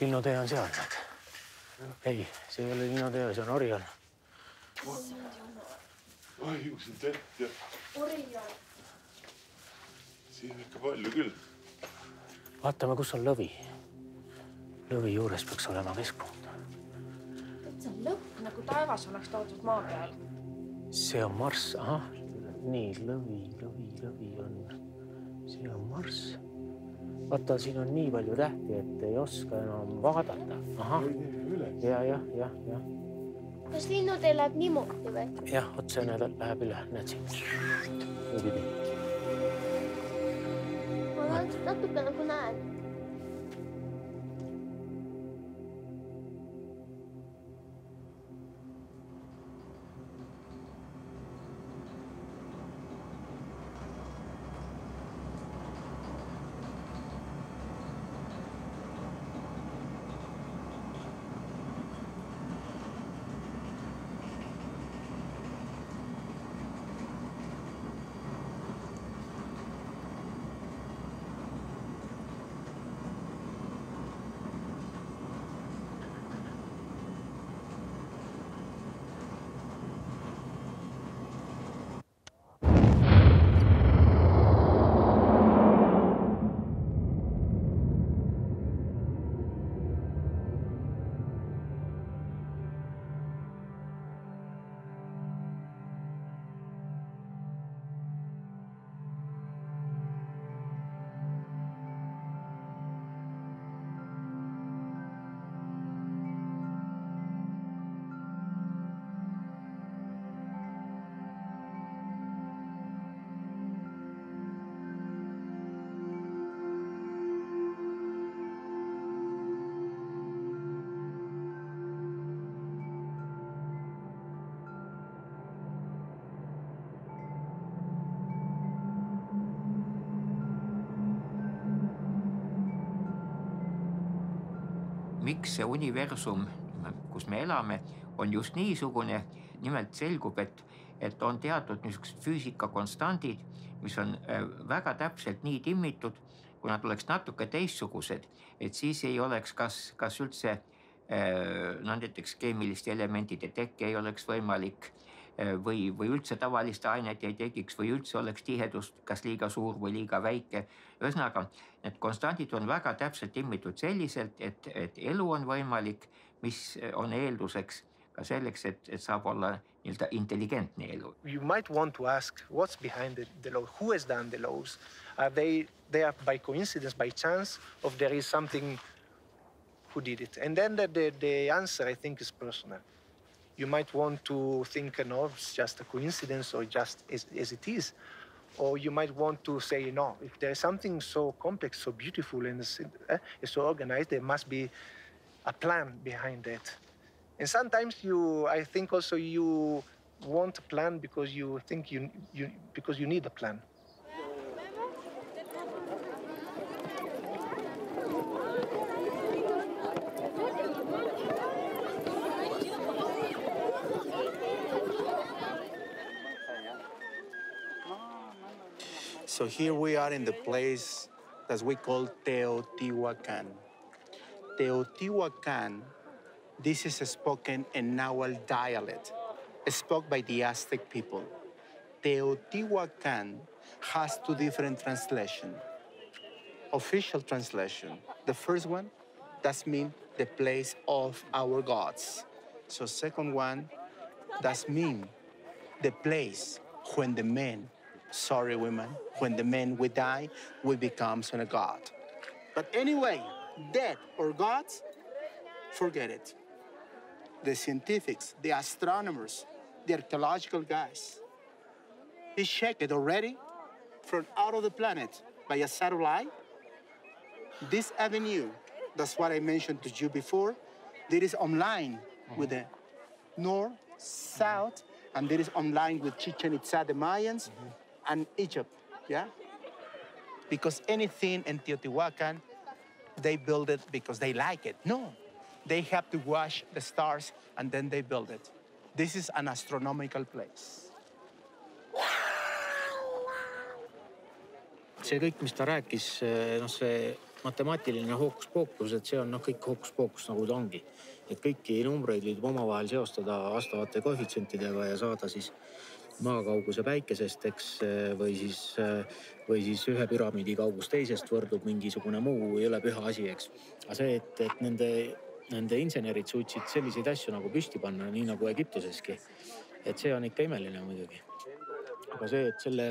Linnutee on seal, näed. Ei, see ei ole linnutee, see on Orion. Kahjusin tehti. Orion. Siin on ikka palju küll. Vaatame, kus on lõvi. Lõvi juures peaks olema keskpunkt. See on lõpp, nagu taevas oleks toodud maa peal. See on Marss, ahah. Nii, lõvi on. See on Marss. Vaata, siin on nii palju tähti, et ei oska enam vaadata. Ahah. Ja. Kas linnutee läheb niimoodi või? Jah, otse läheb üle. Näed siin. Ma natuke nagu näen. Miks see universum, kus me elame, on just niisugune, nimelt selgub, et on teatud niisugused füüsikakonstandid, mis on väga täpselt nii timmitud, kui nad oleks natuke teistsugused, et siis ei oleks kas üldse näiteks keemiliste elementide tekke ei oleks võimalik või üldse tavaliste ainet ei tekiks või üldse oleks tihedust kas liiga suur või liiga väike. Ühesõnaga, need konstandid on väga täpselt timmitud selliselt, et elu on võimalik, mis on eelduseks ka selleks, et saab olla nii-öelda intelligentne elu. You might want to ask what's behind the law, who has done the laws? Are they there by coincidence, by chance, or there is something who did it? And then the answer, I think, is personal. You might want to think, no, it's just a coincidence or just as it is. Or you might want to say, no, if there is something so complex, so beautiful, and so organized, there must be a plan behind it. And sometimes I think also you want a plan because you think because you need a plan. So here we are in the place that we call Teotihuacan. Teotihuacan, this is spoken in Nahuatl dialect, spoken by the Aztec people. Teotihuacan has two different translations. Official translation, the first one, that means the place of our gods. So second one, that means the place when the men, sorry women, when the men we die, we become a god. But anyway, dead or gods, forget it. The scientifics, the astronomers, the archaeological guys, they checked it already from out of the planet by a satellite. This avenue, that's what I mentioned to you before, there is online with the north, south, and there is online with Chichen Itza, the Mayans, and Egypt, yeah? Because anything in Teotihuacan, they build it because they like it. No, they have to watch the stars and then they build it. This is an astronomical place. See kõik, mis ta rääkis, no see matemaatiline hookus-pookus, et see on kõik hookus-pookus nagu ta ongi. Et kõiki numbreid võib omavahel seostada vastavate koefitsientidega ja saada siis maakauguse päikesest, eks, või siis ühe püramiidi kaugus teisest võrdub mingisugune muu, ei ole püha asi, eks. Aga see, et nende insenerid suutsid selliseid asju nagu püsti panna, nii nagu Egiptuseski, et see on ikka imeline muidugi. Aga see, et selle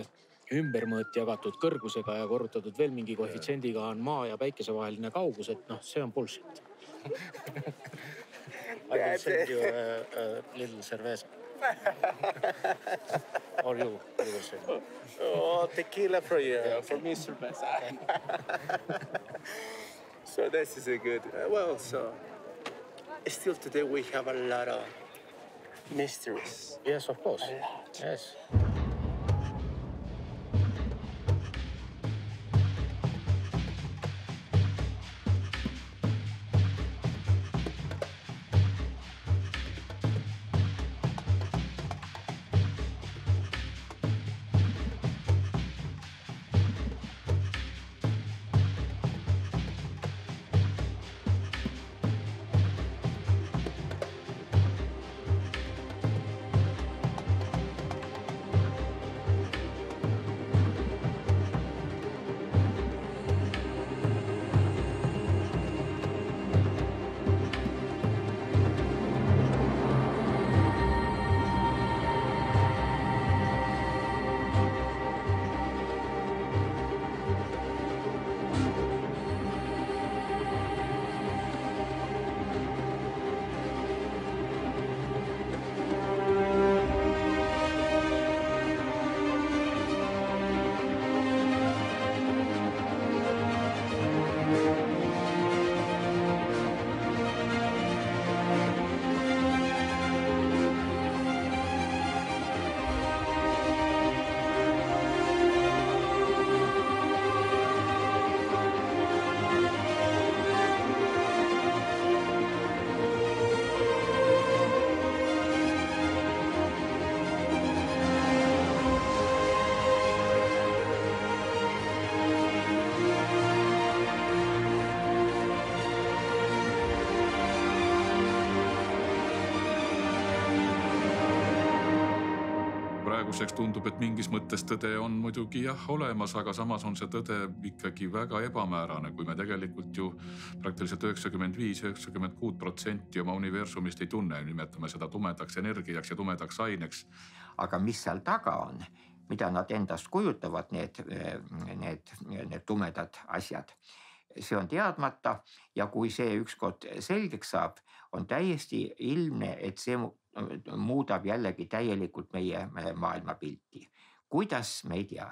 ümbermõõt jagatud kõrgusega ja korrutatud veel mingi koefitsiendiga on maa ja päikese vaheline kaugus, et see on bullshit. I will send you a little cerveza. Or you will send me. Oh, tequila for you. For me, cerveza. So this is a good. Well, so still today we have a lot of mysteries. Yes, of course. A lot. Yes. Praeguseks tundub, et mingis mõttes tõde on muidugi olemas, aga samas on see tõde ikkagi väga ebamäärane, kui me tegelikult ju praktiliselt 95-96% oma universumist ei tunne, nimetame seda tumedaks energiaks ja tumedaks aineks. Aga mis seal taga on, mida nad endast kujutavad, need tumedad asjad, see on teadmata ja kui see ükskord selgeks saab, on täiesti ilmne, et see muudab jällegi täielikult meie maailmapilti. Kuidas me ei tea?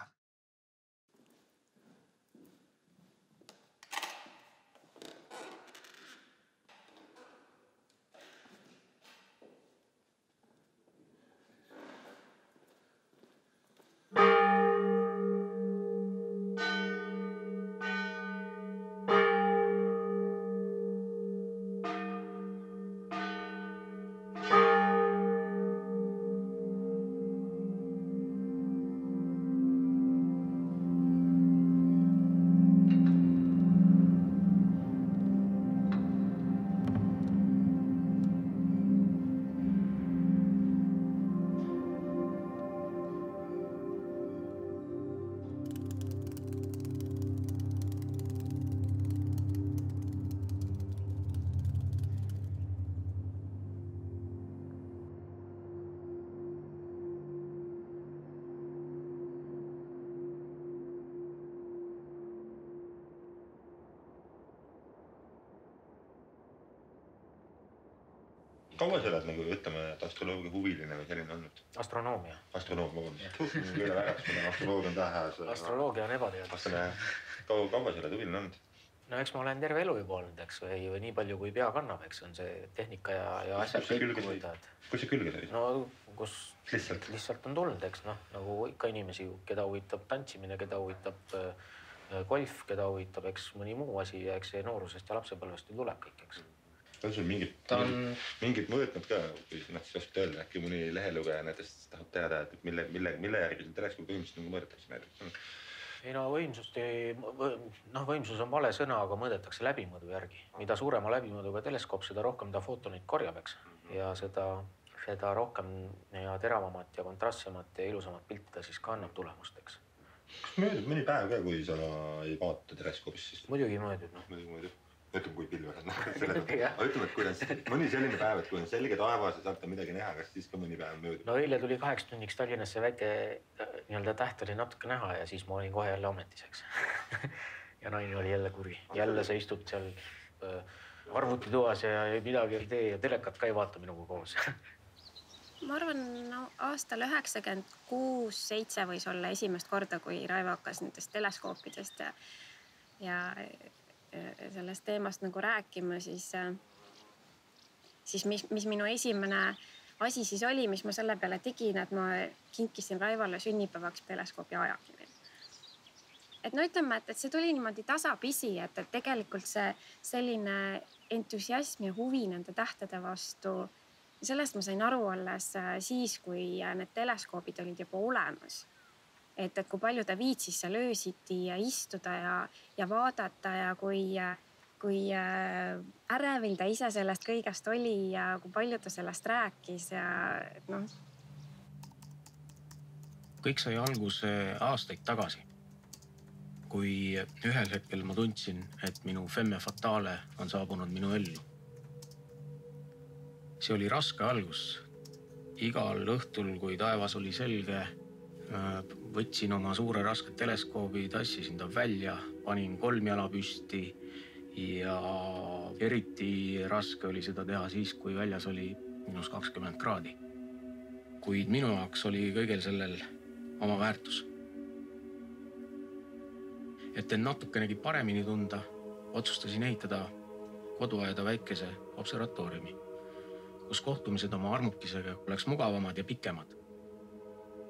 Kaua sa oled nagu, ütleme, et astroloogia huviline või selline olnud? Astronoomia. Astronoomia. Üle vägaks, kui astroloogia on tähes. Astroloogia on ebateadus. Kaua sa oled huviline olnud? No eks ma olen terve elu juba olnud, eks, või nii palju kui pea kannab, eks on see tehnika ja asjad kõik võtavad. Kus see külge sai? No kus lihtsalt on tulnud, eks, nagu ikka inimesi, keda huvitab tantsimine, keda huvitab golf, keda huvitab, eks, mõni muu asi ja eks see noorusest ja lapsepõlvest tuleb kõik, eks. On sul mingid mõõtmed ka, kui siis oskad öelda, äkki mõni lehelugeja näiteks tahab teada, et mille järgi sul teleskoop põhimõtteliselt nagu mõõdetakse näiteks? Ei no võimsus on vale sõna, aga mõõdetakse läbimõõdu järgi. Mida suurema läbimõõduga teleskoop, seda rohkem ta footonit korjab, eks. Ja seda rohkem ja teravamat ja kontrastsemat ja ilusamat pilti ta siis ka annab tulemust, eks. Kas möödub mõni päev ka, kui sa ei vaata teleskoobis siis? Muidugi möödub. Ütleme, kui pilve on. Aga ütleme, et kui on mõni selline päev, et kui on selge taevas ja saab midagi näha, kas siis ka mõni päev möödub? No eile tuli 8 tunniks Tallinnasse väike täht oli natuke näha ja siis ma olin kohe jälle ametis, eks. Ja naine oli jälle kuri. Jälle sa istud seal arvutitoas ja midagi ei tee ja telekat ka ei vaata minuga koos. Ma arvan, aastal 96-7 võis olla esimest korda, kui Raivo hakkas nendest teleskoopidest ja sellest teemast nagu rääkima, siis mis minu esimene asi siis oli, mis ma selle peale tegin, et ma kinkisin Raivole sünnipäevaks teleskoopi ajakirja. Et no ütleme, et see tuli niimoodi tasapisi, et tegelikult see selline entusiasm ja huvi nende tähtede vastu, sellest ma sain aru alles siis, kui need teleskoobid olid juba olemas. Et kui palju ta viitsis seal öösiti istuda ja vaadata ja kui ärevil ta ise sellest kõigest oli ja kui palju ta sellest rääkis ja noh. Kõik sai alguse aastaid tagasi, kui ühel hetkel ma tundsin, et minu femme fatale on saabunud minu ellu. See oli raske algus. Igal õhtul, kui taevas oli selge, võtsin oma suure raske teleskoobi, tassisin ta välja, panin 3 jala püsti ja eriti raske oli seda teha siis, kui väljas oli -20 kraadi. Kuid minu jaoks oli kõigel sellel oma väärtus. Et end natukenegi paremini tunda, otsustasin ehitada koduaeda väikese observatooriumi, kus kohtumised oma armukisega oleks mugavamad ja pikemad.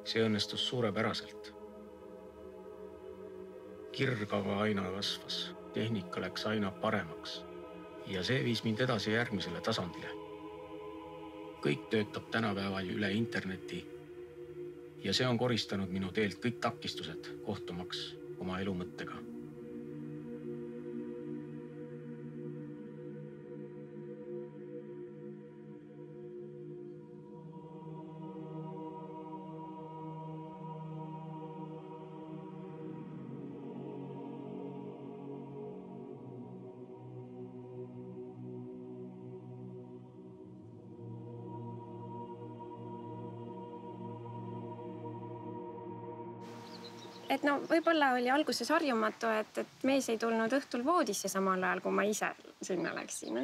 See õnnestus suurepäraselt. Kirg aga aina kasvas, tehnika läks aina paremaks ja see viis mind edasi järgmisele tasandile. Kõik töötab tänapäeval üle interneti ja see on koristanud minu teelt kõik takistused kohtumaks oma elu mõttega. Et no võib-olla oli alguses harjumatu, et mees ei tulnud õhtul voodisse samal ajal, kui ma ise sinna läksin.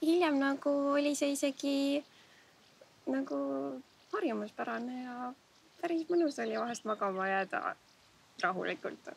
Hiljem nagu oli see isegi nagu harjumuspärane ja päris mõnus oli vahest magama jääda rahulikult.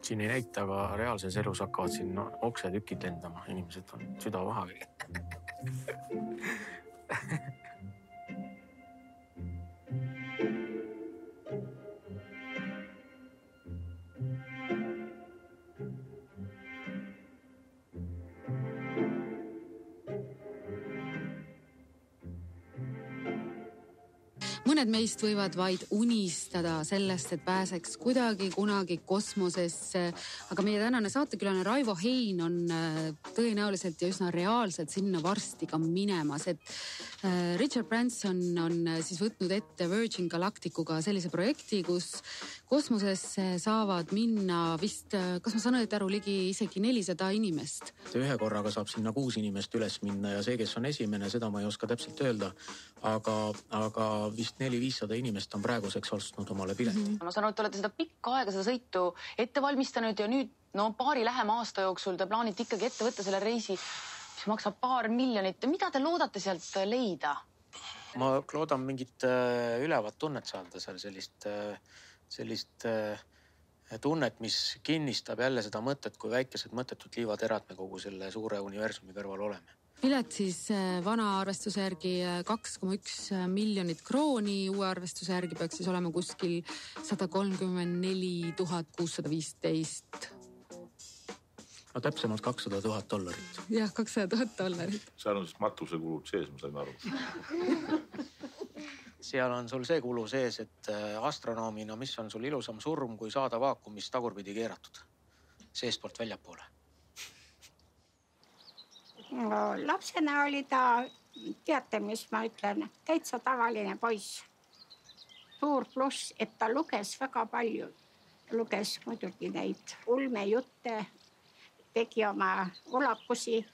Siin ei näita, aga reaalses elus hakkavad siin oksetükid lendama. Inimesed on südavaha kõik. Mõned meist võivad vaid unistada sellest, et pääseks kuidagi kunagi kosmosesse, aga meie tänane saatekülane Raivo Hein on tõenäoliselt ja üsna reaalselt sinna varsti ka minemas. Et Richard Branson on siis võtnud ette Virgin Galacticuga sellise projekti, kus kosmosesse saavad minna vist, kas ma saan õieti aru, ligi isegi 400 inimest. Ühe korraga saab sinna 6 inimest üles minna ja see, kes on esimene, seda ma ei oska täpselt öelda. Aga vist 400-500 inimest on praeguseks ostnud omale pileti. Ma saan aru, et olete seda pikka aega seda sõitu ette valmistanud ja nüüd paari lähema aasta jooksul te plaanite ikkagi ette võtta selle reisi, mis maksab $2 miljonit. Mida te loodate sealt leida? Ma loodan mingit ülevat tunnet saada seal sellist tunnet, mis kinnistab jälle seda mõtet, kui väikesed mõttetud liivaterad me kogu selle suure universumi kõrval oleme. Pilet siis vana arvestuse järgi 2,1 miljonit krooni, uue arvestuse järgi peaks siis olema kuskil 134 615. No täpsemalt $200,000. Jah, $200,000. Seal on siis matusekulud sees, ma sain aru. Seal on sul see kulu sees, et astronoomina, mis on sul ilusam surm, kui saada vaakumis tagurpidi keeratud. Seestpoolt väljapoole. No, lapsena oli ta, teate, mis ma ütlen, täitsa tavaline poiss. Suur pluss, et ta luges väga palju. Luges muidugi neid ulmejutte, tegi oma ulakusi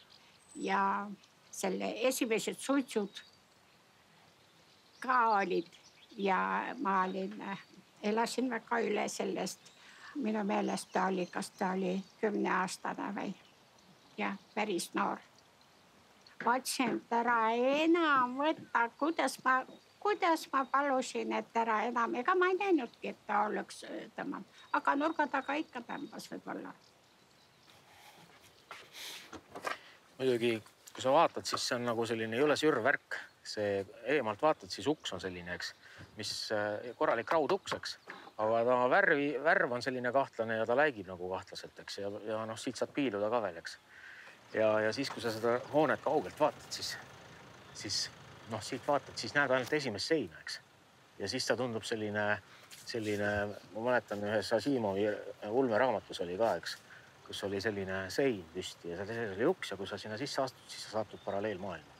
ja selle esimesed suitsud ka olid ja ma elasin väga üle sellest. Minu meelest ta oli, kas ta oli 10-aastane või ja päris noor. Vaatsin, et ära enam võtta, kuidas ma palusin, et ära enam. Ega ma ei näinudki, et ta oleks tõmmanud. Aga nurga taga ikka tõmbas võib-olla. Muidugi, kui sa vaatad, siis see on nagu selline ei ole sürvärk. See eemalt vaatad, siis uks on selline, eks, mis korralik rauduks, eks. Aga ta värv on selline kahtlane ja ta läigib nagu kahtlaselt, eks. Ja noh, siit saad piiluda ka veel, eks. Ja siis, kui sa seda hoonet kaugelt vaatad, siis noh, siit vaatad, siis näed ainult esimest seina, eks. Ja siis ta tundub selline, ma mäletan, ühes Asimovi ulmeraamatus oli ka, eks, kus oli selline sein püsti ja seal oli uks ja kui sa sinna sisse astud, siis sa saatud paralleelmaailma.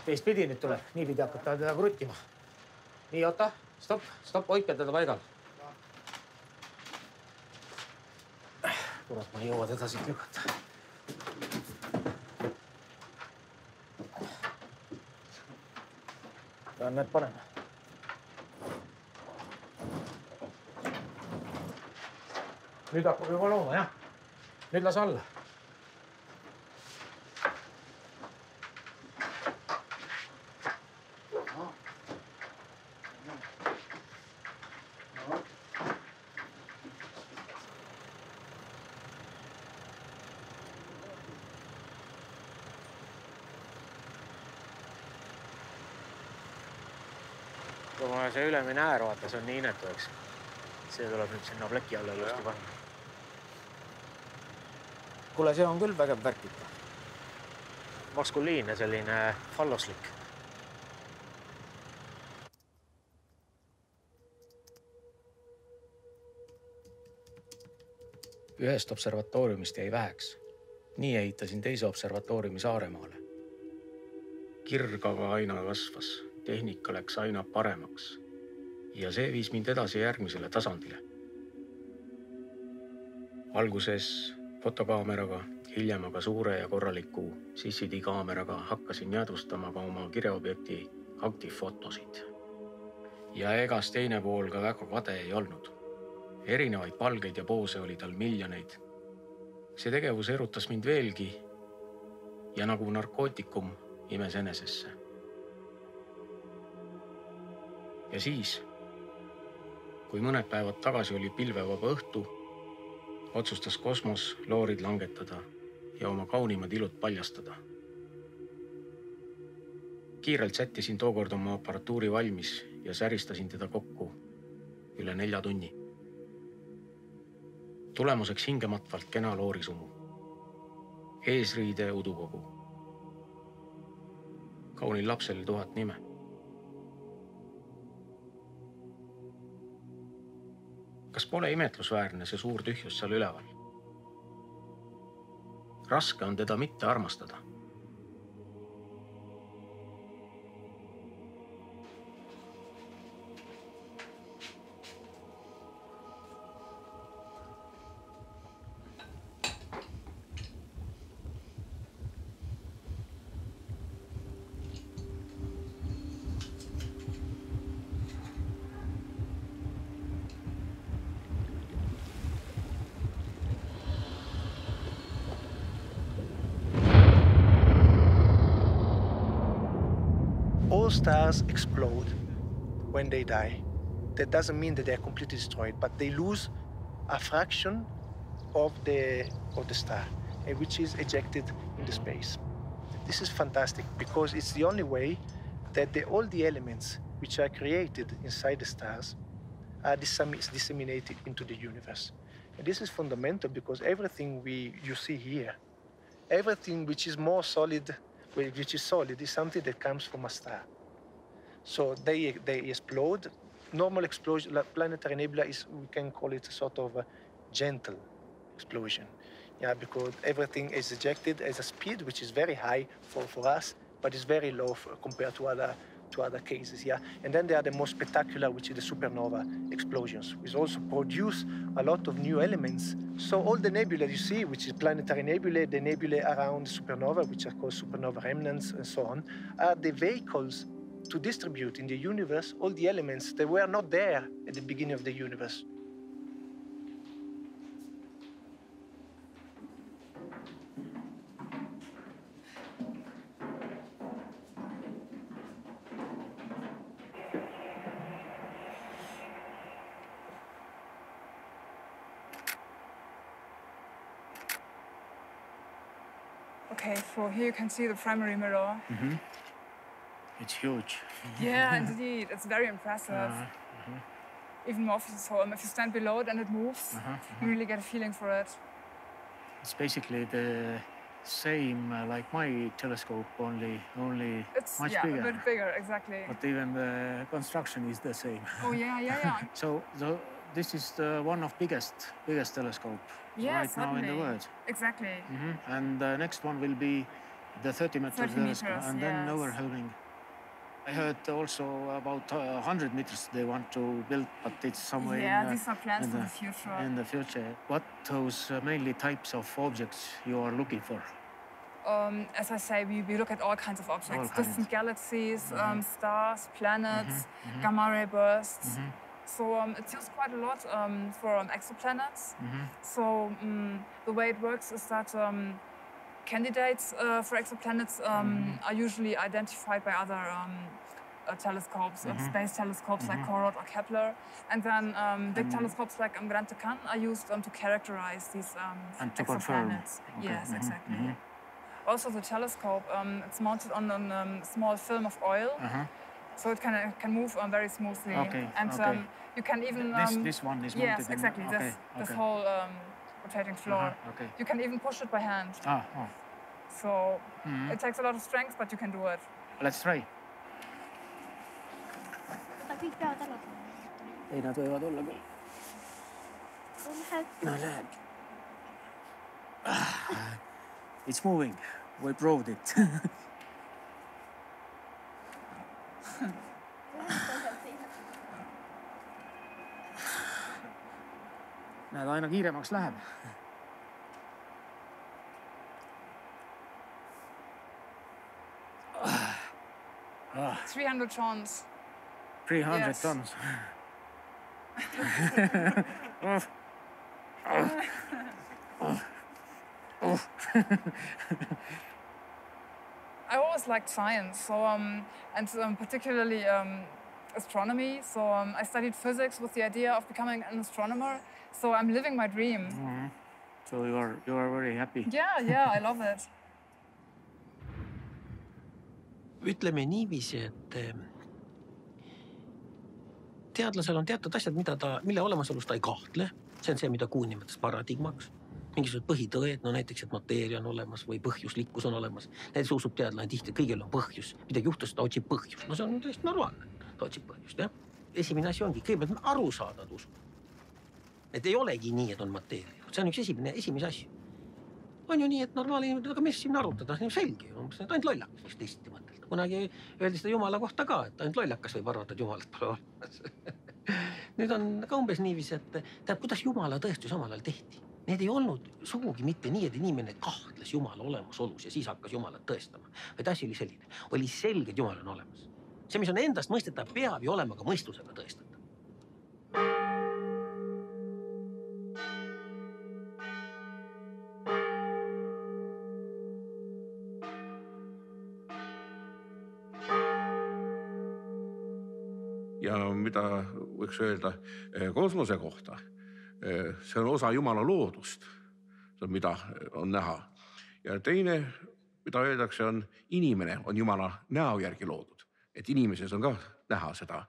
Teistpidi nüüd tuleb, niipidi hakata teda kruttima. Nii, oota, stopp, hoidke teda paigal. Kurat, ma ei jõua teda siit lükata. Pean need panema. Nüüd hakkab juba looma, jah. Nüüd las alla. Kui see ülemine äär, vaata, see on nii inetu, eks. See tuleb nüüd sinna pleki alla just panna. Kuule, see on küll vägev värkita. Maskuliinne, selline falloslik. Ühest observatooriumist jäi väheks. Nii ehitasin teise observatooriumi Saaremaale. Kirg aga aina kasvas. Tehnika läks aina paremaks ja see viis mind edasi järgmisele tasandile. Alguses fotokaameraga, hiljem aga suure ja korraliku CCD-kaameraga hakkasin jäädvustama ka oma kirjaobjekti aktiivfotosid. Ja egas teine pool ka väga kade ei olnud. Erinevaid palgeid ja poose oli tal miljoneid. See tegevus erutas mind veelgi ja nagu narkootikum imes enesesse. Ja siis, kui mõned päevad tagasi oli pilvevaba õhtu, otsustas kosmos loorid langetada ja oma kaunimad ilud paljastada. Kiirelt sättisin tookord oma aparatuuri valmis ja säristasin teda kokku üle 4 tunni. Tulemuseks hingematvalt kena loorisumu. Eesriide udukogu. Kaunil lapsel 1000 nime. Kas pole imetlusväärne see suur tühjus seal üleval? Raske on teda mitte armastada. all stars explode when they die. That doesn't mean that they're completely destroyed, but they lose a fraction of the star, which is ejected into space. This is fantastic because it's the only way that all the elements which are created inside the stars are disseminated into the universe. And this is fundamental because everything you see here, everything which is more solid, which is solid, is something that comes from a star. So they explode. Normal explosion, like planetary nebula, we can call it a sort of a gentle explosion. Yeah, because everything is ejected at a speed which is very high for us, but is very low compared to other cases. Yeah, and then there are the most spectacular, which is the supernova explosions, which also produce a lot of new elements. So all the nebulae you see, which is planetary nebulae, the nebulae around supernova, which are called supernova remnants and so on, are the vehicles to distribute in the universe all the elements that were not there at the beginning of the universe. Okay, so here you can see the primary mirror. Mm-hmm. It's huge. Yeah, indeed. It's very impressive. Even more so, if you stand below it and it moves, you really get a feeling for it. It's basically the same like my telescope, only It's much a bigger. bit bigger, exactly. But even the construction is the same. Oh yeah. So this is one of biggest telescope Yes, right now in the certainly. world. Exactly. And the next one will be the 30 meter 30 telescope, meters, and then yes. overwhelming. I heard also about 100 meters they want to build, but it's somewhere Yeah, these are plans in for the future. In the future. What those mainly types of objects you are looking for? As I say, we look at all kinds of objects, All kinds. distant galaxies, stars, planets, gamma ray bursts. So it's used quite a lot for exoplanets. So the way it works is that candidates for exoplanets are usually identified by other telescopes, space telescopes like CoRoT or Kepler. And then big telescopes like Grande Terran are used to characterize these And to confirm. exoplanets. Okay. Yes, exactly. Also, the telescope, it's mounted on a small film of oil, so it can move very smoothly. Okay, And okay. you can even... This one is mounted Yes, in- exactly. okay, This okay. whole rotating floor. Okay. You can even push it by hand. So it takes a lot of strength, but you can do it. Let's try. Ei, nad võivad olla küll. No lähed. It's moving. We proved it. Näed, aina kiiremaks läheb. Ah, 300 tons. 300 Yes. tons. I always liked science, so and particularly astronomy. So I studied physics with the idea of becoming an astronomer. So I'm living my dream. So you are very happy. Yeah, I love it. Ütleme niiviisi, et teadlasel on teatud asjad, mille olemasolus ta ei kahtle. See on see, mida Kuhn nimetas paradigmaks. Mingisugused põhitõed, no näiteks, et mateeria on olemas või põhjuslikkus on olemas. Näiteks usub teadlane tihti, et kõigil on põhjus. Midagi juhtus, ta otsib põhjust. No see on täiesti normaalne. Ta otsib põhjust, jah. Esimene asi ongi, kõigepealt aru saada, et usub. Et ei olegi nii, et on mateeria. See on üks esimese asju. On ju nii, et normaalne inimene, aga mis siin arutada, see on selge. Ainult lollakas võiks teisiti mõtelda. Kunagi öeldi seda Jumala kohta ka, et ainult lollakas võib arvata, et Jumalat pole olemas. Nüüd on ka umbes niiviisi, et kuidas Jumala tõestus omal ajal tehti. Need ei olnud sugugi mitte nii, et inimene kahtles Jumala olemasolus ja siis hakkas Jumalat tõestama. Vaid asi oli selline. Oli selge, et Jumal on olemas. See, mis on endast mõistetav, peab ju olema ka mõistusega tõestatav. ja mida võiks öelda kosmose kohta. See on osa Jumala loodust, mida on näha. Ja teine, mida öeldakse, on inimene on Jumala näo järgi loodud. Et inimeses on ka näha seda,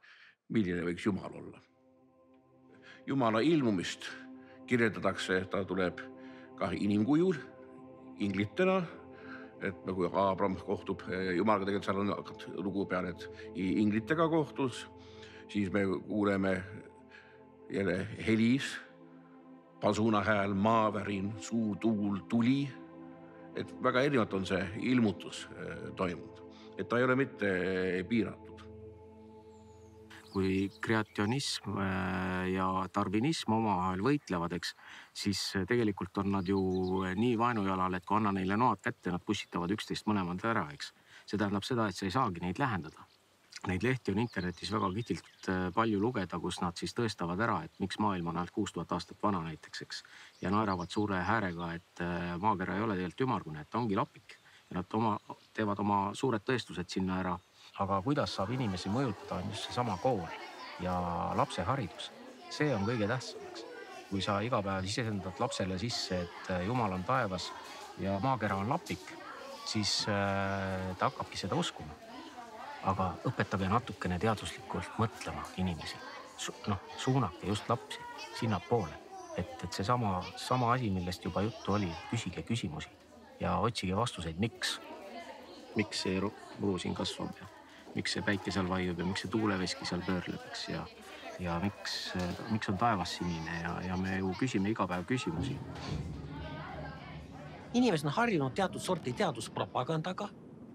milline võiks Jumal olla. Jumala ilmumist kirjeldatakse, ta tuleb ka inimkujul, inglitena, et nagu Abraham kohtub Jumalaga, tegelikult seal on lugu peal, et inglitega kohtus, siis me kuuleme jälle helis, pasuna hääl, maavärin, suur tuul, tuli. Et väga erinevalt on see ilmutus toimunud, et ta ei ole mitte piiratud. Kui kreationism ja darwinism omavahel võitlevad, eks, siis tegelikult on nad ju nii vaenujalal, et kui anna neile noad kätte, nad pussitavad üksteist mõlemad ära, eks. See tähendab seda, et sa ei saagi neid lähendada. Neid lehti on internetis väga kihtilt palju lugeda, kus nad siis tõestavad ära, et miks maailm on ainult 6000 aastat vana näiteks, eks. Ja naeravad suure häärega, et maakera ei ole tegelikult ümargune, et ongi lapik. Ja nad teevad oma suured tõestused sinna ära. Aga kuidas saab inimesi mõjutada on just see sama kool ja lapse haridus. See on kõige tähtsamaks. Kui sa iga päev sisendad lapsele sisse, et Jumal on taevas ja maakera on lapik, siis ta hakkabki seda uskuma. Aga õpetage natukene teaduslikult mõtlema inimesi. Suunake just lapsi sinna poole. Et see sama asi, millest juba juttu oli, küsige küsimusi ja otsige vastuseid, miks see muru siin kasvab ja miks see päike seal vaiub ja miks see tuuleveski seal pöörleb, eks, ja miks on taevas sinine ja me ju küsime iga päev küsimusi. Inimesed on harjunud teatud sorti teaduspropagandaga.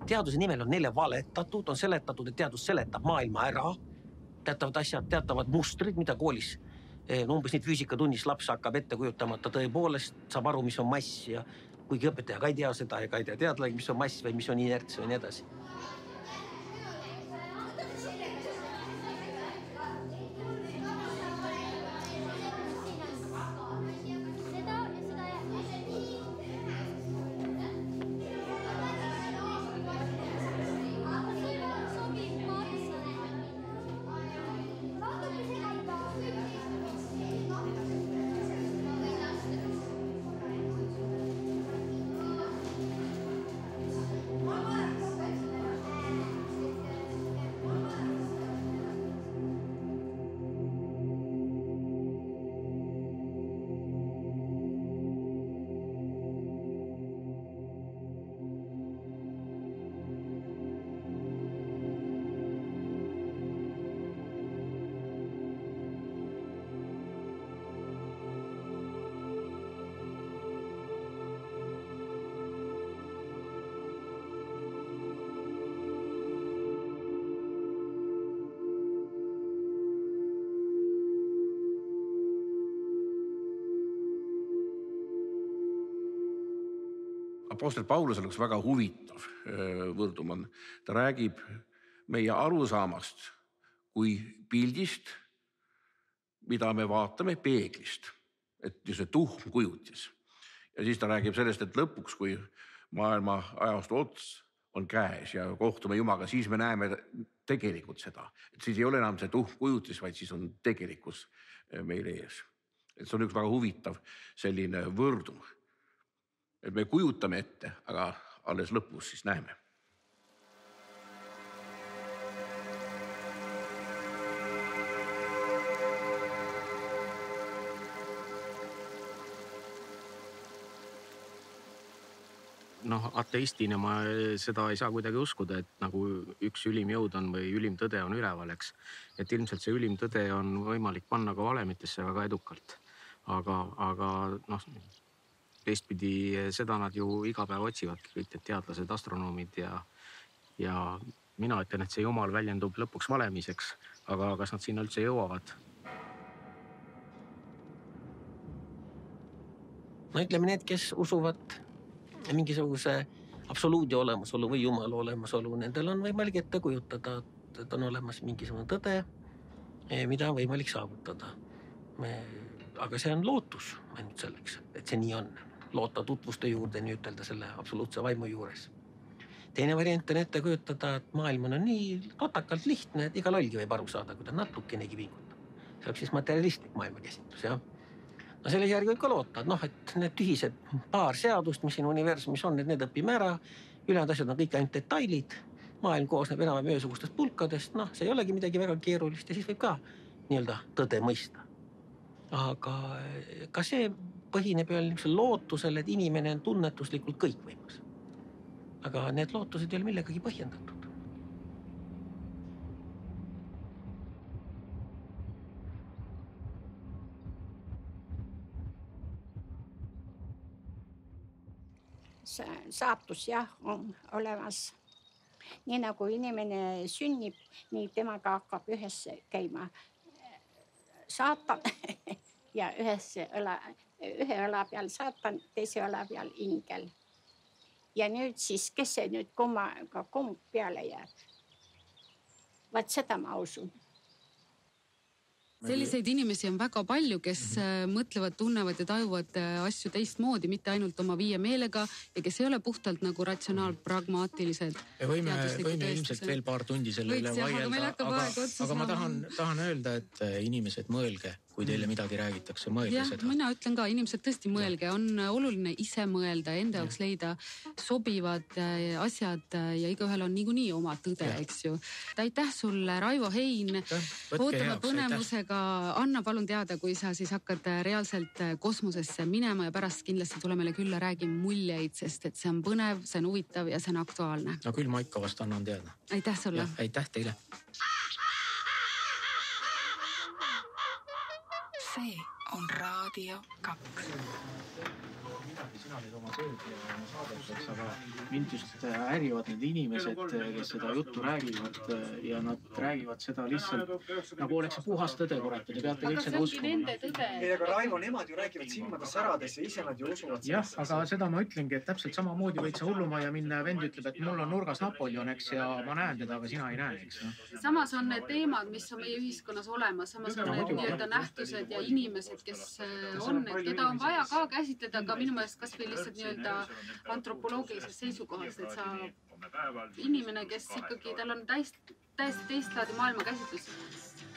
Teaduse nimel on neile valetatud, on seletatud, et teadus seletab maailma ära. Teatavad asjad, teatavad mustrid, mida koolis umbes nüüd füüsikatunnis laps hakkab ette kujutama, et ta tõepoolest saab aru, mis on mass ja kuigi õpetaja ka ei tea seda ja ka ei tea teadlagi, mis on mass või mis on inerts või nii edasi. Apostel Paulus oleks väga huvitav võrdum on. Ta räägib meie arusaamast kui pildist, mida me vaatame peeglist, et see tuhm kujutis. Ja siis ta räägib sellest, et lõpuks, kui maailma ajastu ots on käes ja kohtume Jumaga, siis me näeme tegelikult seda. Et siis ei ole enam see tuhm kujutis, vaid siis on tegelikkus meil ees. Et see on üks väga huvitav selline võrdum. Et me kujutame ette, aga alles lõpus siis näeme. Ateistina ma seda ei saa kuidagi uskuda, et nagu üks ülim jõud on või ülim tõde on üleval, eks. Et ilmselt see ülim tõde on võimalik panna ka valemitesse väga edukalt. Aga teistpidi seda nad ju iga päev otsivadki, kõik need teadlased, astronoomid ja mina ütlen, et see Jumal väljendub lõpuks valemiseks, aga kas nad sinna üldse jõuavad? Ütleme need, kes usuvad mingisuguse absoluudi olemasolu või Jumala olemasolu, nendel on võimalik ette kujutada, et on olemas mingisugune tõde, mida on võimalik saavutada. Aga see on lootus ainult selleks, et see nii on. Loota tutvuste juurde, nii ütelda selle absoluutse vaimu juures. Teine variant on ette kujutada, et maailm on nii totakalt lihtne, et iga lollgi võib aru saada, kui ta natukenegi pingutab. See oleks siis materialistlik maailmakäsitlus, jah. No selle järgi võib ka loota, et need tühised paar seadust, mis siin universumis on, et need õpime ära, ülejäänud asjad on kõik ainult detailid, maailm koosneb enam ühesugustest pulkadest, see ei olegi midagi väga keerulist ja siis võib ka nii-öelda tõde mõista. Aga ka see põhineb ühel lootusel, et inimene on tunnetuslikult kõikvõimas. Aga need lootused ei ole millegagi põhjendatud. Saatus jah on olemas. Nii nagu inimene sünnib, nii temaga hakkab ühes käima saatan ja ühe õla peal saatan, teise õla peal ingel. Ja nüüd siis, kes see nüüd kumb peale jääb? Vaat seda ma usun. Selliseid inimesi on väga palju, kes mõtlevad, tunnevad ja tajuvad asju teistmoodi, mitte ainult oma viie meelega ja kes ei ole puhtalt nagu ratsionaal-pragmaatilised. Me võime ilmselt veel paar tundi selle üle vaielda, aga ma tahan öelda, et inimesed mõelge, kui teile midagi räägitakse, mõelge seda. Mina ütlen ka, inimesed tõesti mõelge, on oluline ise mõelda, enda jaoks leida sobivad asjad ja igaühel on niikuinii oma tõde, eks ju. Aitäh sulle, Raivo Hein. Ootame põnemusega. Anna, palun teada, kui sa siis hakkad reaalselt kosmosesse minema ja pärast kindlasti tule meile külla, räägime muljeid, sest et see on põnev, see on huvitav ja see on aktuaalne. No küll ma ikka vast annan teada. Aitäh sulle. Aitäh teile. See on Raadio 2. Sina olid oma tööd ja oma saadeteks, aga mind just häirivad need inimesed, kes seda juttu räägivad ja nad räägivad seda lihtsalt nagu oleks see puhas tõde, kurat, ja te peate kõik seda uskuma. Aga see ongi nende tõde. Aga Raivo, nemad ju räägivad silmade särades ja ise nad ju usuvad. Jah, aga seda ma ütlengi, et täpselt samamoodi võid sa hullumaja minna ja vend ütleb, et mul on nurgas Napoleon, eks, ja ma näen teda, aga sina ei näe, eks. Samas on need teemad, mis on meie ühiskonnas olemas, samas on need nii-öelda nähtused ja inimesed, kes on, et keda on vaja ka käsitleda, aga minu meelest kas või lihtsalt nii-öelda antropoloogilisest seisukohast, et sa inimene, kes ikkagi, tal on täiesti teistlaadi maailma käsitlus.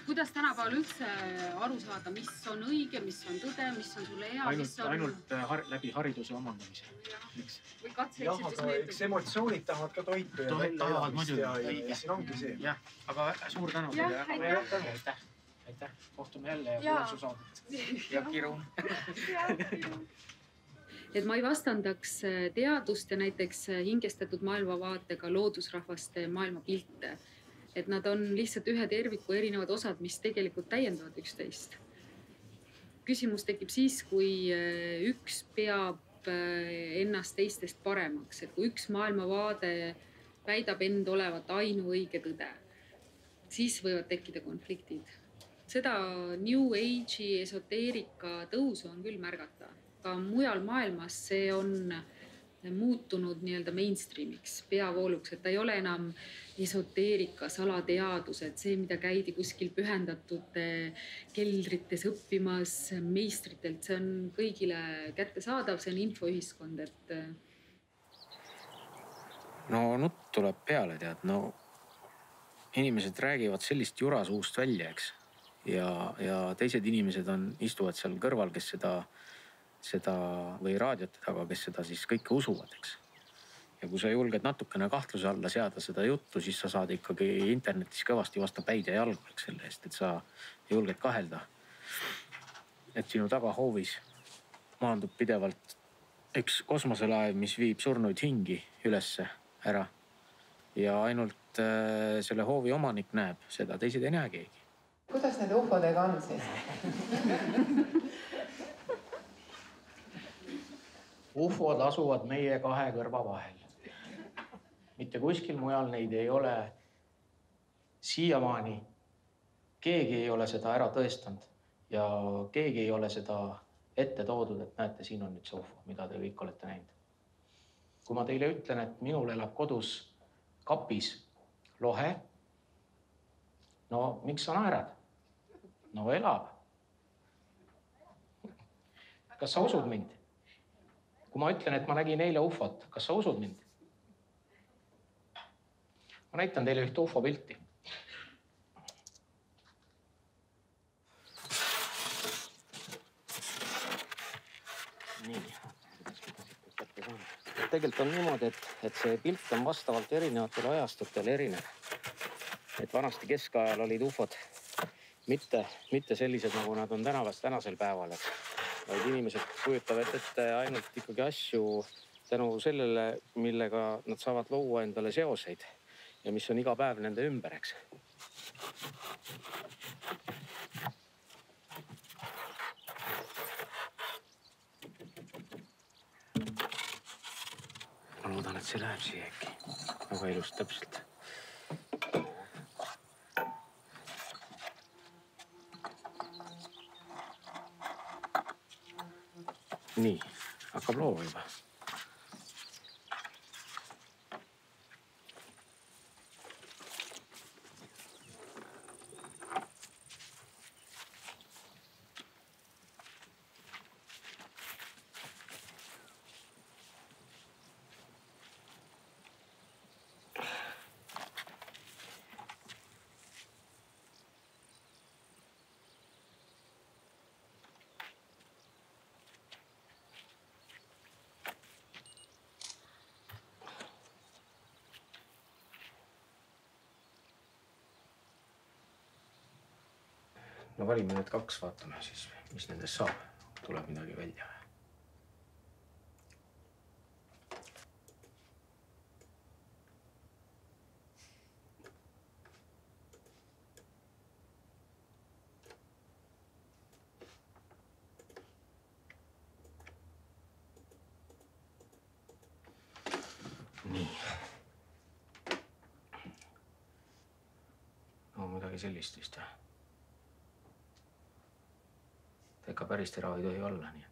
Kuidas tänapäeval üldse aru saada, mis on õige, mis on tõde, mis on sulle hea, mis on... Ainult läbi hariduse omandamise. Või katse jah, aga eks emotsioonid tahavad ka toitu ja välja ja siin ongi see. Jah, aga suur tänu. Aitäh. Kohtume jälle ja kuulsu saadet. Ja Kiru. Et ma ei vastandaks teadust ja näiteks hingestatud maailmavaatega loodusrahvaste maailmapilte. Et nad on lihtsalt ühe terviku erinevad osad, mis tegelikult täiendavad üksteist. Küsimus tekib siis, kui üks peab ennast teistest paremaks. Et kui üks maailmavaade väidab end olevat ainuõige tõde, siis võivad tekkida konfliktid. Seda New Age'i esoteerika tõusu on küll märgata. Ka mujal maailmas see on muutunud nii-öelda mainstreamiks, peavooluks, et ta ei ole enam esoteerika, salateadused, see, mida käidi kuskil pühendatud keldrites õppimas meistritelt, see on kõigile kättesaadav, see on infoühiskond, et... No nutt tuleb peale, tead, no inimesed räägivad sellist jura suust välja, eks, ja teised inimesed istuvad seal kõrval, kes seda või raadiot taga, kes seda siis kõike usuvad, eks. Ja kui sa julged natukene kahtluse alla seada seda juttu, siis sa saad ikkagi internetis kõvasti vastu päid ja jalgu, eks, selle eest, et sa julged kahelda. Et sinu tagahoovis maandub pidevalt üks kosmoselaev, mis viib surnuid hingi ülesse ära. Ja ainult selle hoovi omanik näeb seda, teised ei näe keegi. Kuidas need ufodega on siis? Ufod asuvad meie kahe kõrva vahel. Mitte kuskil mujal neid ei ole. Siiamaani keegi ei ole seda ära tõestanud ja keegi ei ole seda ette toodud, et näete, siin on nüüd see ufo, mida te kõik olete näinud. Kui ma teile ütlen, et minul elab kodus kapis lohe, no miks sa naerad? No elab. Kas sa usud mind? Kui ma ütlen, et ma nägin eile ufot, kas sa usud mind? Ma näitan teile ühte UFO pilti. Nii. Tegelikult on niimoodi, et see pilt on vastavalt erinevatele ajastutele erinev. Et vanasti keskajal olid UFOd mitte sellised, nagu nad on tänasel päeval, vaid inimesed kujutavad ette ainult ikkagi asju tänu sellele, millega nad saavad luua endale seoseid ja mis on iga päev nende ümber, eks. Ma loodan, et see läheb siia äkki. Väga ilus, täpselt. Nii, hakkab loova juba. No valime need 2, vaatame siis, mis nendest saab. Tuleb midagi välja. Nii. No midagi sellist vist. Ega päris terav ei tohi olla, nii et.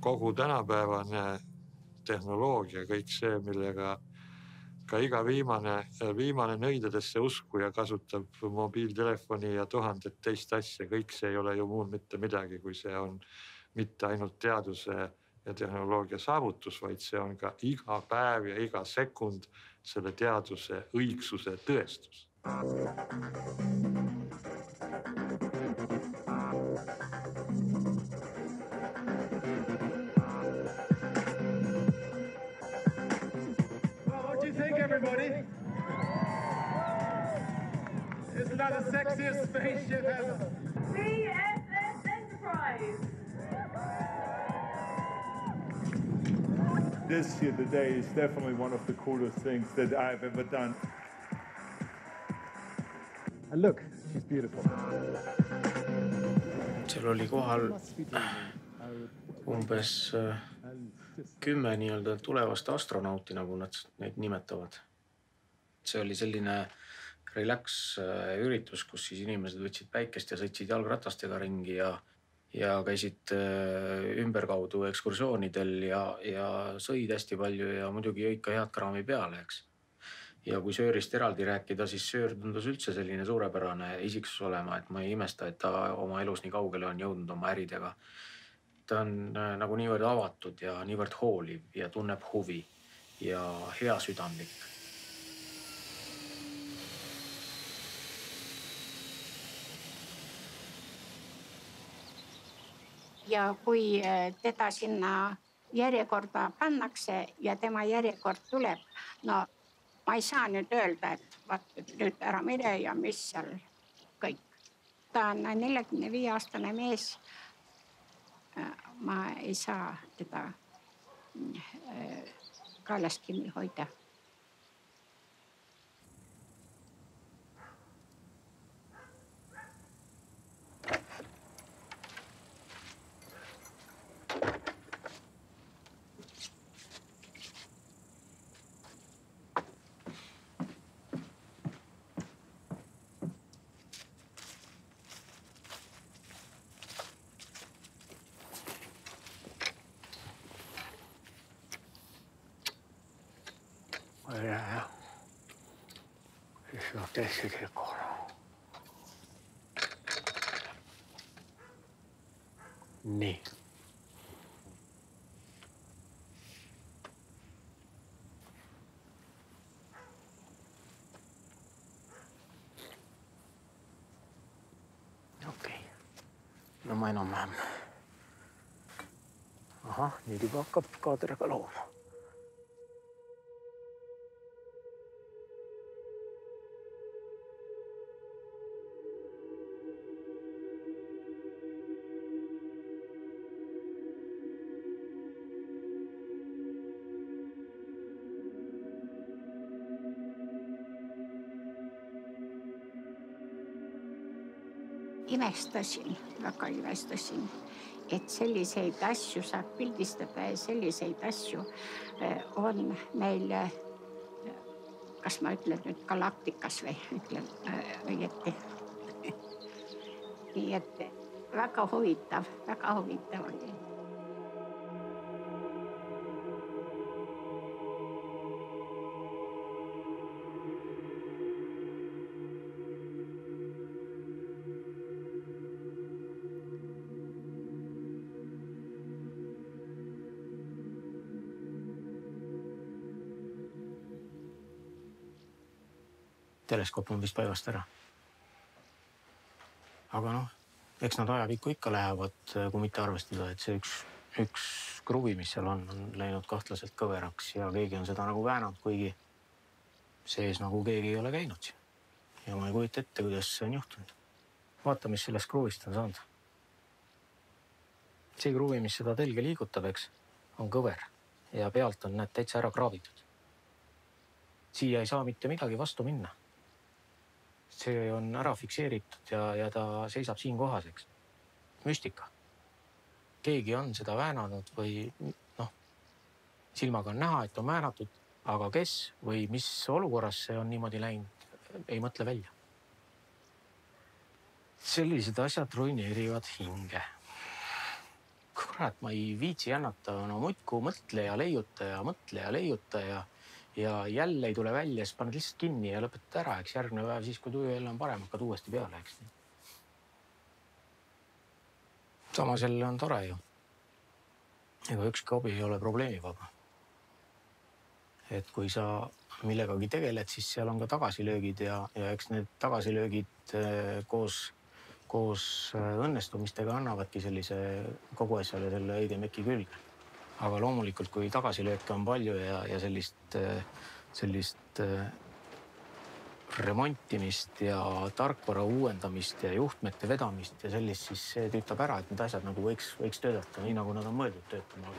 Kogu tänapäevane tehnoloogia, kõik see, millega ka iga viimane nõidadesse uskuja kasutab mobiiltelefoni ja 1000 teist asja. Kõik see ei ole ju muud mitte midagi, kui see on mitte ainult teaduse ja tehnoloogia saavutus, vaid see on ka iga päev ja iga sekund selle teaduse õigsuse tõestus. Everybody, isn't that the sexiest spaceship ever? CSS Enterprise. This here today is definitely one of the coolest things that I've ever done. And look, she's beautiful. Seal oli kohal umbes 10 nii-öelda tulevast astronauti, nagu nad neid nimetavad. See oli selline relax üritus, kus siis inimesed võtsid päikest ja sõitsid jalgratastega ringi ja käisid ümberkaudu ekskursioonidel ja sõid hästi palju ja muidugi jõid ka head kraami peale, eks. Ja kui Söörist eraldi rääkida, siis Söör tundus üldse selline suurepärane isiksus olema, et ma ei imesta, et ta oma elus nii kaugele on jõudnud oma äridega. Ta on nagu niivõrd avatud ja niivõrd hooliv ja tunneb huvi ja hea südamlik. Ja kui teda sinna järjekorda pannakse ja tema järjekord tuleb, no ma ei saa nüüd öelda, et vaat nüüd ära mine ja mis seal kõik. Ta on 45-aastane mees. ma ei saa teda kaelas kinni hoida. Siis on tehty koron. Niin. Okei. No ma enam-vähem. Ahah, nüüd juba hakkab kaader ka looma. Väga imestasin, et selliseid asju saab pildistada ja selliseid asju on meil, kas ma ütlen nüüd galaktikas või ütlen õieti. Nii et väga huvitav oli. Teleskoop on vist paigast ära. Aga noh, eks nad ajapikku ikka lähevad, kui mitte arvestada, et see üks kruvi, mis seal on läinud kahtlaselt kõveraks ja keegi on seda nagu väänanud, kuigi sees nagu keegi ei ole käinud siin. Ja ma ei kujute ette, kuidas see on juhtunud. Vaata, mis sellest kruvist on saanud. See kruvi, mis seda telge liigutab, eks, on kõver ja pealt on need täitsa ära kraabitud. Siia ei saa mitte midagi vastu minna. See on ära fikseeritud ja ta seisab siin kohas, eks. Müstika. Keegi on seda väänanud või silmaga on näha, et on väänatud, aga kes või mis olukorras see on niimoodi läinud, ei mõtle välja. Sellised asjad ruineerivad hinge. Kurat, ma ei viitsi jännata, muidku mõtle ja leiuta ja jälle ei tule välja, siis paned lihtsalt kinni ja lõpetad ära, eks järgmine päev siis, kui tuju jälle on parem, hakkad uuesti peale, eks. Samas jälle on tore ju. Ega ükski hobi ei ole probleemivaba. Et kui sa millegagi tegeled, siis seal on ka tagasilöögid ja eks need tagasilöögid koos õnnestumistega annavadki sellise kogu asjale selle õige meki külge. Aga loomulikult, kui tagasilööke on palju ja sellist remontimist ja tarkvara uuendamist ja juhtmete vedamist ja sellist, siis see tüütab ära, et need asjad nagu võiks töötada nii, nagu nad on mõeldud töötama.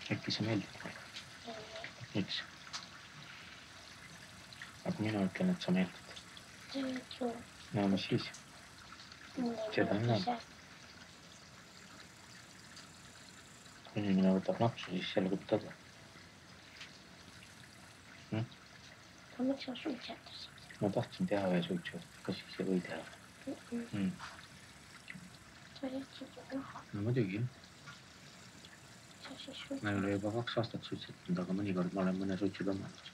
Äkki see meeldib? Miks? Aga mina ütlen, et sa meeldid. No mis siis? Seda on näeb. Kui inimene võtab napsu, siis selle võtad. Miks sa suitsetasid? Ma tahtsin teha ühe suitsu. Kas siis ei või teha? Sa jätsid ju maha. No muidugi. Ma ei ole juba 2 aastat suitsetanud, aga mõnikord ma olen mõne suitsu tõmmanud.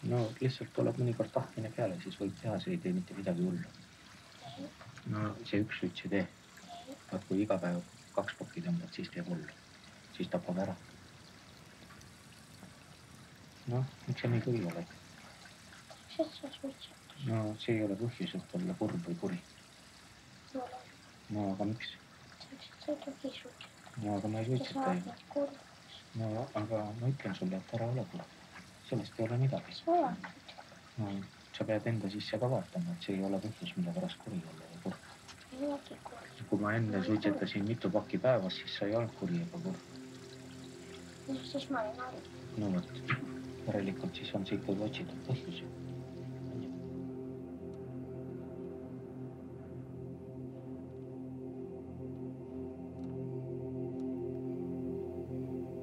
No lihtsalt tuleb mõnikord tahtmine peale, siis võib teha, see ei tee mitte midagi hullu. No see üks suits ei tee. Vaat kui iga päev 2 pokki tõmbad, siis teeb hullu. Siis tapab ära. No, miks sa nii kuri oled? No see ei ole põhjus, et olla kurb või kuri. No aga miks? No aga ma ei suitseta ju. No aga ma ütlen sulle, et ära ole kurb. Sellest ei ole midagi. No sa pead enda sisse ka vaatama, et see ei ole põhjus, mille pärast kuri olla ja kurb. Kui ma enne suitsetasin mitu pakki päevas, siis sa ei olnud kuri ega kurb. Siis ma olin aru. No võt, järelikult siis on see ikkagi otsitud põhjus.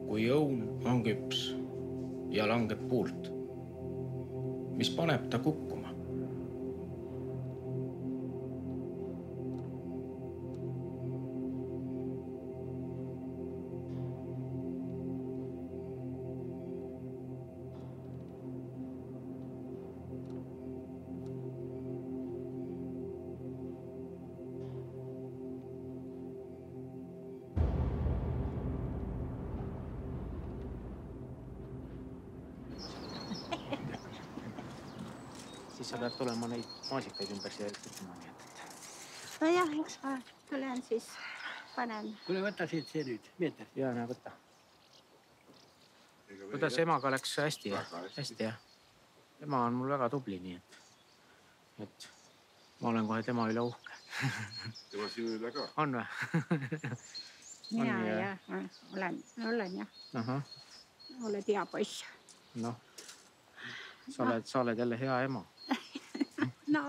Kui õun on küps ja langeb puult, mis paneb ta kukkuma? Siis sa pead tulema neid maasikaid ümber siia ütlema. No jah, eks ma tulen siis panen. Tule võta siit see nüüd, Meeter. Jaa, näe võtta. Kuidas emaga läks hästi? Hästi, jah. Ema on mul väga tubli, nii et ma olen kohe tema üle uhke. Tema sinu üle ka? On või? Mina jah, olen jah. Oled hea poiss. Noh, sa oled jälle hea ema. No,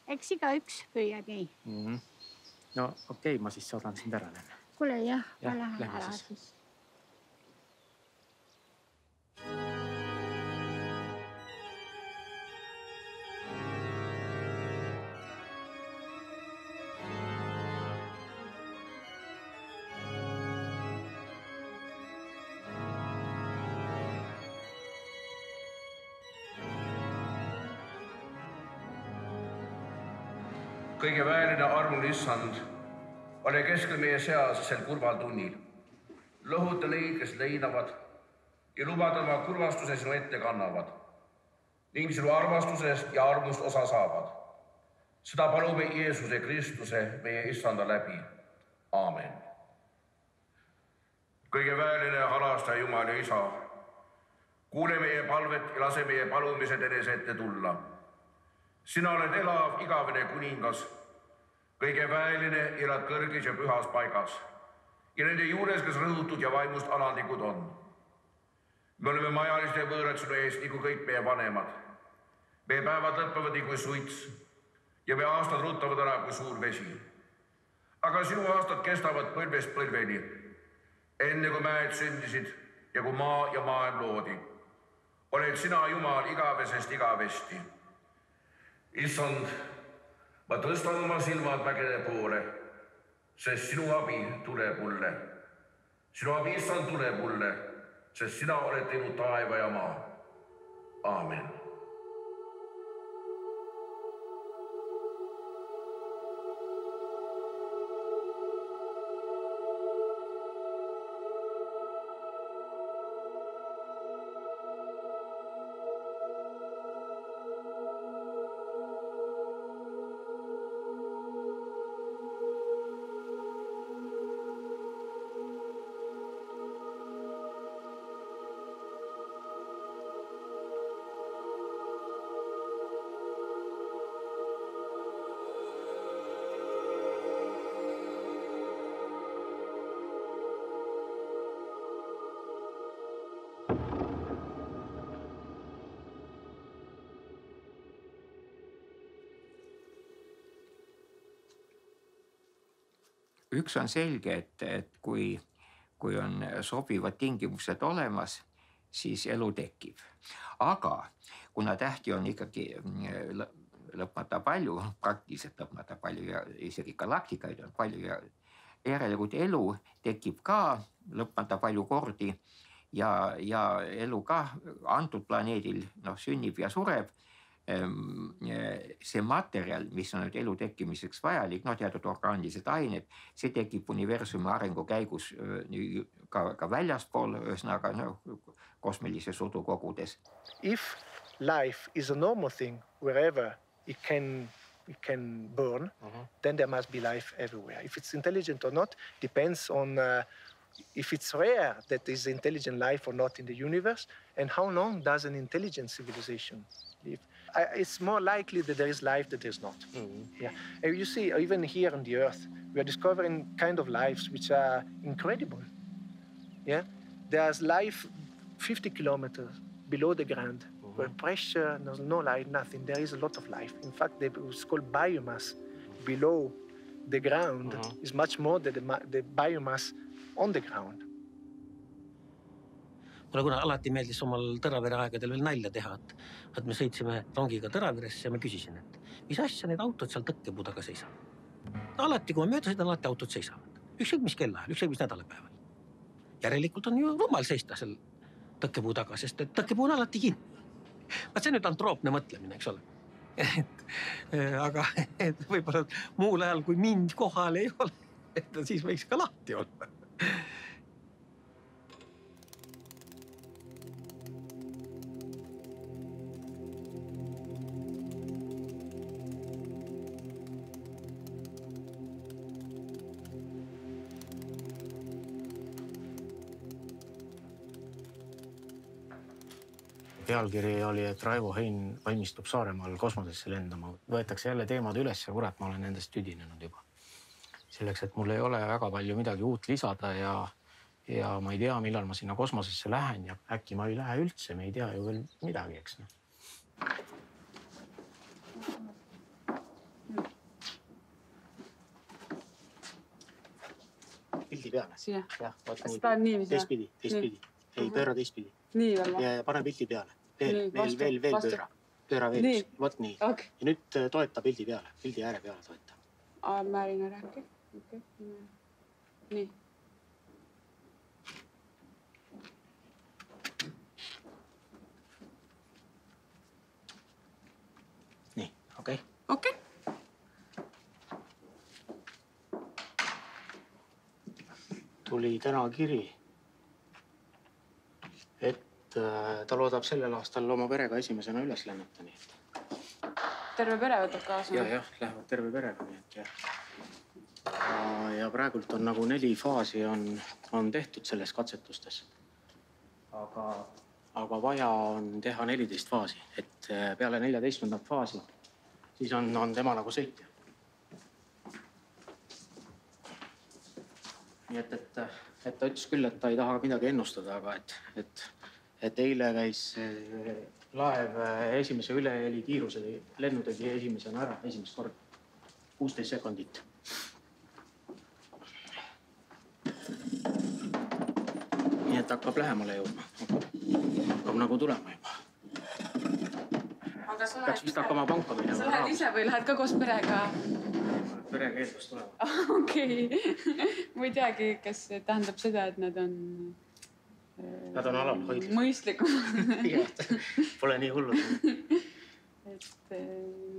eks igaüks püüa nii. No okei, ma siis saadan sind ära. Kuule jah, ma lähen ära siis. Kõige väeline armuline issand, ole keskel meie seas sel kurval tunnil. Lõhuta neid, kes leinavad ja lubada oma kurvastuse sinu ette kannavad ning sinu armastusest ja armust osa saavad. Seda palume Jeesuse Kristuse meie issanda läbi. Aamen. Kõige väeline halastaja Jumal ja Isa, kuule meie palvet ja lase meie palumised enese ette tulla. Sina oled elav igavene kuningas, kõige väeline elad kõrgis ja pühas paigas ja nende juures, kes rõhutud ja vaimust alandikud on. Me oleme majaliste ja võõrad sinu ees nagu kõik meie vanemad. Meie päevad lõppevad nagu suits ja meie aastad ruttavad ära kui suur vesi. Aga sinu aastad kestavad põlvest põlveni, enne kui mäed sündisid ja kui maa ja maailm loodi. Oled sina, Jumal, igavesest igavesti. Issand, ma tõstan oma silmad mägede poole, sest sinu abi tuleb mulle. Sinu abi, Issand, tuleb mulle, sest sina oled teinud taeva ja maa. Aamen. Üks on selge, et kui on sobivad tingimused olemas, siis elu tekib. Aga kuna tähti on ikkagi lõpmata palju, praktiliselt lõpmata palju ja isegi galaktikaid on palju ja järelikult elu tekib ka lõpmata palju kordi ja elu ka antud planeedil sünnib ja sureb. See materjal, mis on nüüd elu tekkimiseks vajalik, teatud orgaanilised ained, see tekib universumi arengu käigus ka väljaspool, ühesõnaga kosmilises udukogudes. If life is a normal thing wherever it can it can burn, then there must be life everywhere. If it's intelligent or not depends on if it's rare that there's intelligent life or not in the universe, and how long does an intelligent civilization live. It's more likely that there is life than there's not. Yeah. And you see, even here on the Earth, we are discovering kind of lives which are incredible. Yeah, there's life 50 kilometers below the ground, where pressure, there's no light, nothing. There is a lot of life. In fact, it's called biomass below the ground is much more than the biomass on the ground. Mulle kuna alati meeldis omal Tõravere aegadel veel nalja teha, et me sõitsime rongiga Tõraveresse ja ma küsisin, et mis asja need autod seal tõkkepuu taga seisavad. Alati, kui ma mööda sõidan, alati autod seisavad. Ükskõik mis kellaajal, ükskõik mis nädalapäeval. Järelikult on ju rumal seista seal tõkkepuu taga, sest et tõkkepuu on alati kinni. See on nüüd antroopne mõtlemine, eks ole. Aga võib-olla muul ajal, kui mind kohal ei ole, siis võiks ka lahti olla. Pealkiri oli, et Raivo Hein valmistub Saaremaal kosmosesse lendama. Võetakse jälle teemad üles ja kurat, ma olen nendest tüdinenud juba. Selleks, et mul ei ole väga palju midagi uut lisada ja ma ei tea, millal ma sinna kosmosesse lähen ja äkki ma ei lähe üldse, me ei tea ju veel midagi, eks. Pildi peale. Siia. Jah, vaat nii. Seda on niiviisi. Teistpidi. Ei, pööra teistpidi. Nii veel. Ja pane pildi peale. Veel pööra. Pööra veel. Vot nii. Ja nüüd toeta pildi peale. Pildi ääre peale toeta. Määrin ära äkki. Nii. Nii, okei. Okei. Tuli täna kiri, et ta loodab sellel aastal oma perega esimesena üles lennata, nii et. Terve pere võtab kaasa? Jah, lähevad terve perega, nii et jah. Ja praegult on nagu 4 faasi on tehtud selles katsetustes. Aga vaja on teha 14 faasi, et peale 14. faasi siis on tema nagu sõitja. Nii et ta ütles küll, et ta ei taha midagi ennustada, aga et eile käis laev esimese üleheli kiiruse lennu tegi esimesena ära, esimest korda. 16 sekundit. Nii et hakkab lähemale jõudma. Hakkab nagu tulema juba. Peaks vist hakkama panka minema. Sa lähed ise või lähed ka koos perega? Perega eeldus tulema. Okei. Ma ei teagi, kas tähendab seda, et nad on alal hoidlis. Mõistlikum. Pole nii hullud. Et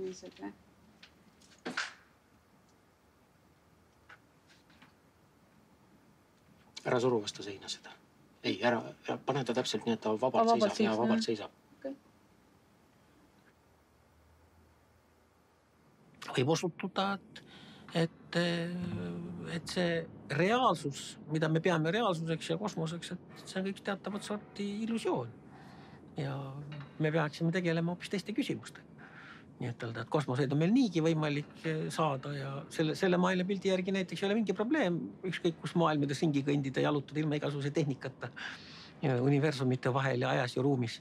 niisugune. Ära suru vastu seina seda. Ei, pane ta täpselt nii, et ta vabalt seisab. Võib osutuda, et see reaalsus, mida me peame reaalsuseks ja kosmoseks, et see on kõik teatavat sorti illusioon. Ja me peaksime tegelema hoopis teiste küsimustega. Nii et kosmoseid on meil niigi võimalik saada ja selle maailmapildi järgi näiteks ei ole mingi probleem. Ükskõik kus maailmades ringi kõndida ja jalutada ilma igasuguse tehnikata universumite vahel ja ajas ja ruumis.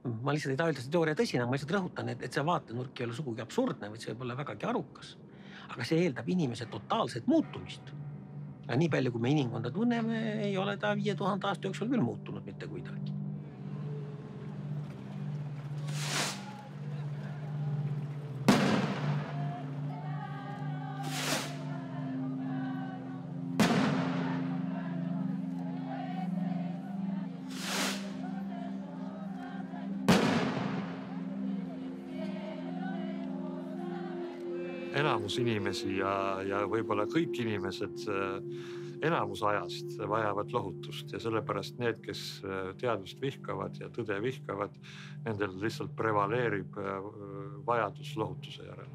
Ma lihtsalt ei taha öelda seda teooria tõsina, ma lihtsalt rõhutan, et see vaatenurk ei ole sugugi absurdne, vaid see võib olla vägagi arukas. Aga see eeldab inimese totaalset muutumist. Ja nii palju, kui me inimkonda tunneme, ei ole ta 5000 aasta jooksul küll muutunud mitte kuidagi. Enamus inimesi ja võib-olla kõik inimesed enamus ajast vajavad lohutust ja sellepärast need, kes teadust vihkavad ja tõde vihkavad, nendel lihtsalt prevaleerib vajadus lohutuse järele.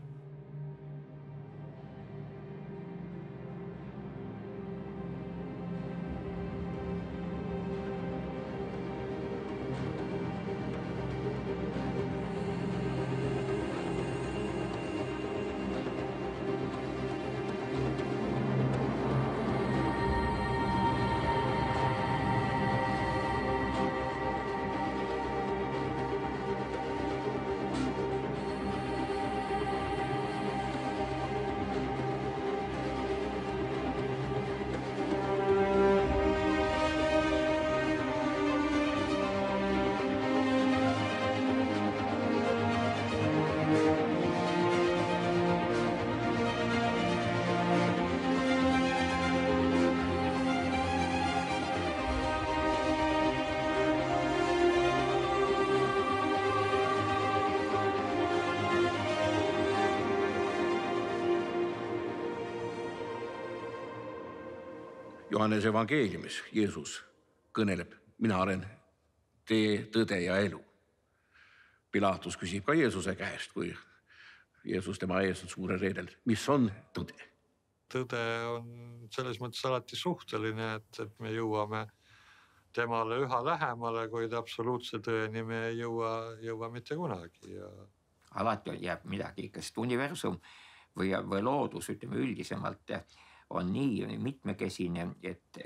Johannese evangeeliumis Jeesus kõneleb, mina olen tee, tõde ja elu. Pilatus küsib ka Jeesuse käest, kui Jeesus tema ees on suurel reedel, mis on tõde? Tõde on selles mõttes alati suhteline, et me jõuame temale üha lähemale, kuid absoluutse tõeni me ei jõua mitte kunagi. Alati jääb midagi, kas universum või loodus, ütleme üldisemalt, on nii mitmekesine, et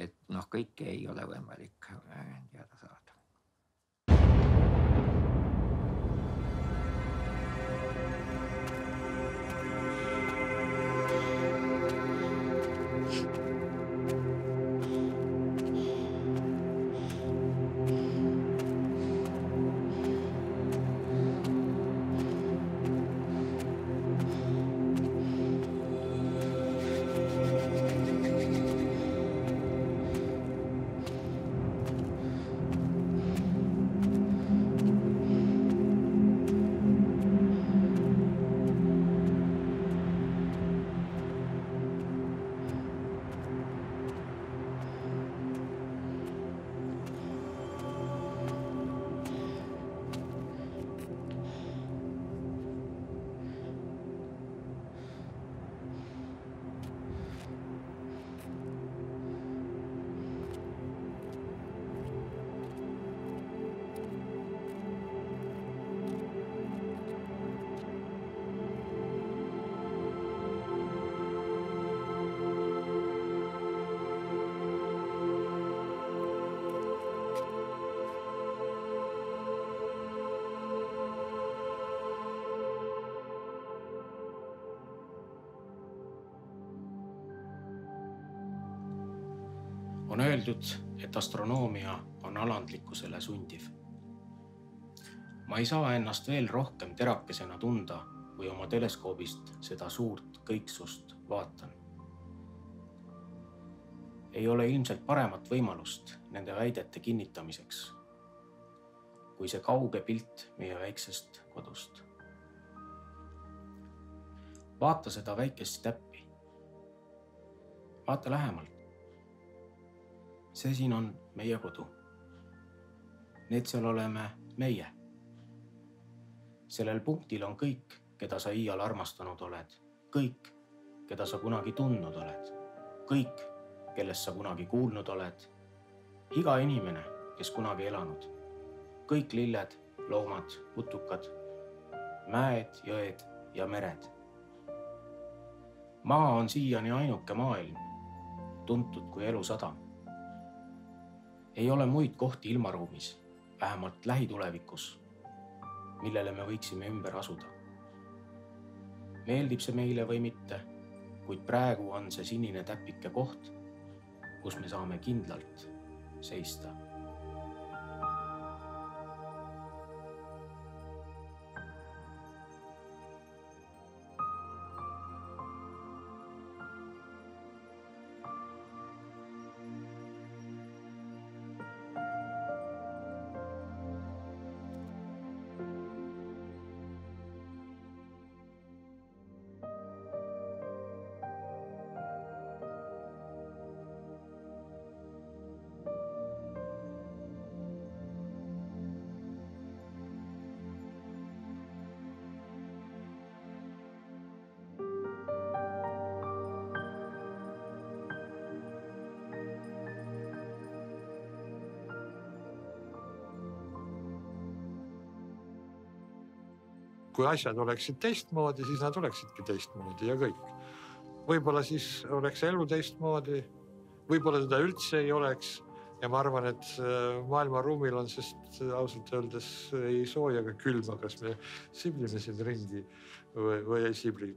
kõike ei ole võimalik teada saada. On öeldud, et astronoomia on alandlikkusele sundiv. Ma ei saa ennast veel rohkem terakesena tunda, või oma teleskoobist seda suurt kõiksust vaatan. Ei ole ilmselt paremat võimalust nende väidete kinnitamiseks, kui see kauge pilt meie väiksest kodust. Vaata seda väikest täppi. Vaata lähemalt. See siin on meie kodu. Need seal oleme meie. Sellel punktil on kõik, keda sa iial armastanud oled. Kõik, keda sa kunagi tundnud oled. Kõik, kellest sa kunagi kuulnud oled. Iga inimene, kes kunagi elanud. Kõik lilled, loomad, putukad, mäed, jõed ja mered. Maa on siiani ainuke maailm, tuntud kui elusadam. Ei ole muid kohti ilmaruumis, vähemalt lähitulevikus, millele me võiksime ümber asuda. Meeldib see meile või mitte, kuid praegu on see sinine täpike koht, kus me saame kindlalt seista. Kui asjad oleksid teistmoodi, siis nad oleksidki teistmoodi ja kõik. Võib-olla siis oleks elu teistmoodi, võib-olla seda üldse ei oleks. Ja ma arvan, et maailma ruumil on, sest ausalt öeldes ei sooja ega külma, kas me siblime siin ringi või ei sibli.